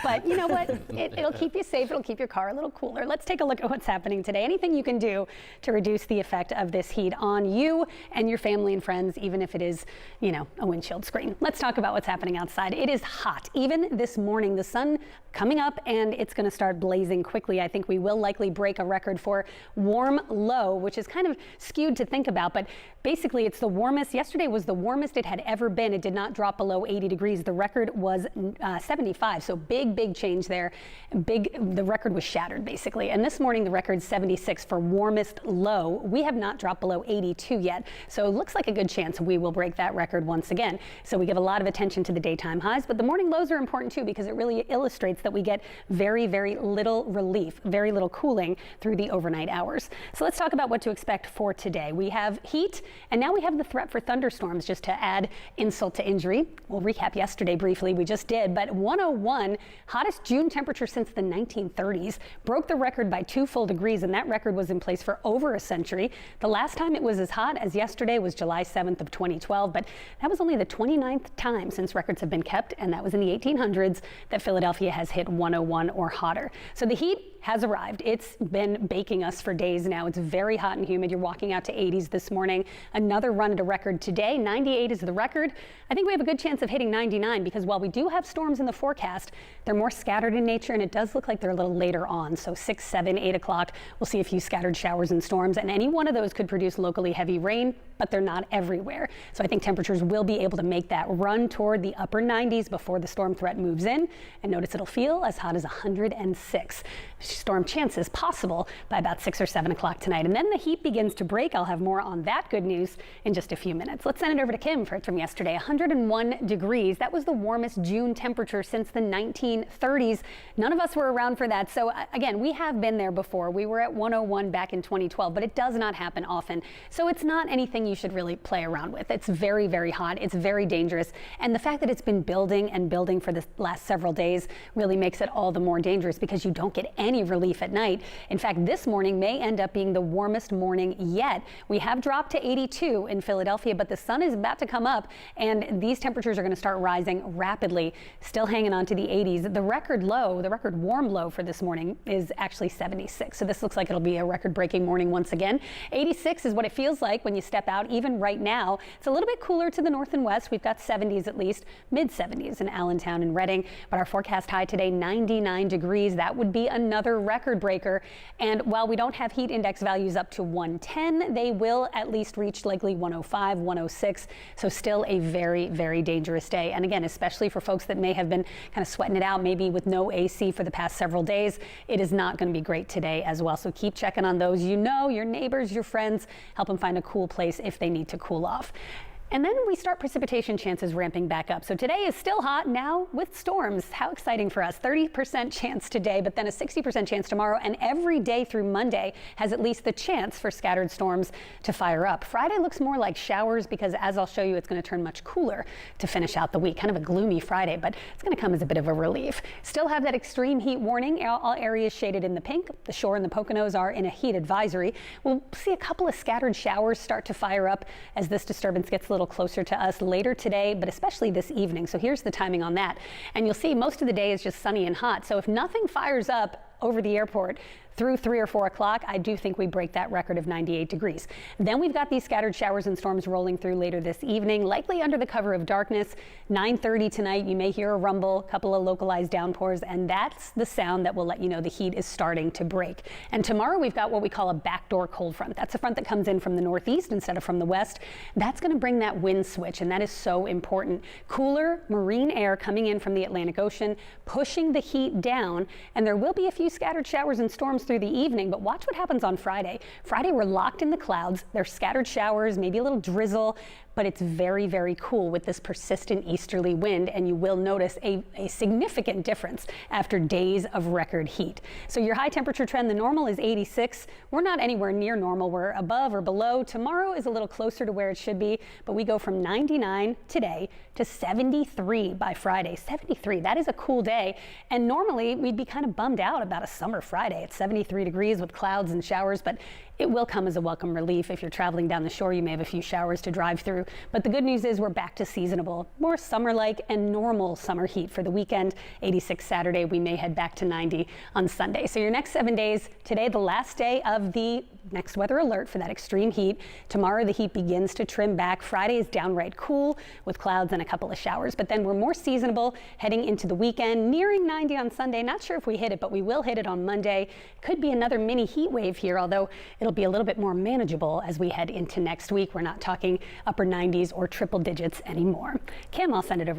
But you know what? It'll keep you safe. It'll keep your car a little cooler. Let's take a look at what's happening today. Anything you can do to reduce the effect of this heat on you and your family and friends, even if it is, you know, a windshield screen. Let's talk about what's happening outside. It is hot. Even this morning, the sun coming up and it's going to start blazing quickly. I think we will likely break a record for warm low, which is kind of skewed to think about, but basically it's the warmest. Yesterday was the warmest it had ever been. It did not drop below 80 degrees. The record was 75. So big change there. The record was shattered basically. And this morning the record's 76 for warmest low. We have not dropped below 82 yet. So it looks like a good chance we will break that record once again. So we give a lot of attention to the daytime highs, but the morning lows are important too because it really illustrates that we get very little relief, very little cooling through the overnight hours. So let's talk about what to expect for today. We have heat and now we have the threat for thunderstorms just to add insult to injury. We'll recap yesterday briefly. We just did, but 101, hottest June temperature since the 1930s, broke the record by 2 full degrees, and that record was in place for over a century. The last time it was as hot as yesterday was July 7th of 2012, but that was only the 29th time since records have been kept, and that was in the 1800s that Philadelphia has hit 101 or hotter. So the heat has arrived. It's been baking us for days now. It's very hot and humid. You're walking out to 80s this morning. Another run at a record today. 98 is the record. I think we have a good chance of hitting 99 because while we do have storms in the forecast, they're more scattered in nature and it does look like they're a little later on. So 6, 7, 8 o'clock, we'll see a few scattered showers and storms, and any one of those could produce locally heavy rain, but they're not everywhere. So I think temperatures will be able to make that run toward the upper 90s before the storm threat moves in. And notice it'll feel as hot as 106. Storm chances possible by about 6 or 7 o'clock tonight. And then the heat begins to break. I'll have more on that good news in just a few minutes. Let's send it over to Kim for it from yesterday. 101 degrees. That was the warmest June temperature since the 1930s. None of us were around for that. So again, we have been there before. We were at 101 back in 2012, but it does not happen often. So it's not anything you should really play around with. It's very hot. It's very dangerous. And the fact that it's been building and building for the last several days really makes it all the more dangerous because you don't get any relief at night. In fact, this morning may end up being the warmest morning yet. We have dropped to 82 in Philadelphia, but the sun is about to come up and these temperatures are going to start rising rapidly, still hanging on to the 80s. The record low, the record warm low for this morning is actually 76. So this looks like it'll be a record-breaking morning once again. 86 is what it feels like when you step out, even right now. It's a little bit cooler to the north and west. We've got 70s at least, mid-70s in Allentown and Reading, but our forecast high today, 99 degrees. That would be another record breaker. And while we don't have heat index values up to 110, they will at least reach likely 105, 106. So still a very dangerous day. And again, especially for folks that may have been kind of sweating it out, maybe with no AC for the past several days, it is not going to be great today as well. So keep checking on those, you know, your neighbors, your friends, help them find a cool place if they need to cool off. And then we start precipitation chances ramping back up. So today is still hot now with storms. How exciting for us. 30% chance today, but then a 60% chance tomorrow. And every day through Monday has at least the chance for scattered storms to fire up. Friday looks more like showers because, as I'll show you, it's going to turn much cooler to finish out the week. Kind of a gloomy Friday, but it's going to come as a bit of a relief. Still have that extreme heat warning. All areas shaded in the pink. The shore and the Poconos are in a heat advisory. We'll see a couple of scattered showers start to fire up as this disturbance gets a little closer to us later today, but especially this evening. So here's the timing on that. And you'll see most of the day is just sunny and hot. So if nothing fires up over the airport through 3 or 4 o'clock, I do think we break that record of 98 degrees. Then we've got these scattered showers and storms rolling through later this evening, likely under the cover of darkness. 9:30 tonight, you may hear a rumble, a couple of localized downpours, and that's the sound that will let you know the heat is starting to break. And tomorrow we've got what we call a backdoor cold front. That's a front that comes in from the northeast instead of from the west. That's going to bring that wind switch, and that is so important. Cooler marine air coming in from the Atlantic Ocean, pushing the heat down, and there will be a few scattered showers and storms through the evening, but watch what happens on Friday. Friday, we're locked in the clouds. There's scattered showers, maybe a little drizzle, but it's very cool with this persistent easterly wind, and you will notice a significant difference after days of record heat. So your high temperature trend, the normal is 86. We're not anywhere near normal. We're above or below. Tomorrow is a little closer to where it should be, but we go from 99 today to 73 by Friday. 73, that is a cool day. And normally we'd be kind of bummed out about a summer Friday. It's 73 degrees with clouds and showers, but it will come as a welcome relief. If you're traveling down the shore, you may have a few showers to drive through. through. But the good news is we're back to seasonable, more summer-like and normal summer heat for the weekend. 86 Saturday, we may head back to 90 on Sunday. So your next 7 days, today the last day of the next weather alert for that extreme heat. Tomorrow the heat begins to trim back. Friday is downright cool with clouds and a couple of showers, but then we're more seasonable heading into the weekend, nearing 90 on Sunday. Not sure if we hit it, but we will hit it on Monday. Could be another mini heat wave here, although it'll be a little bit more manageable as we head into next week. We're not talking upper 90s or triple digits anymore. Kim, I'll send it over.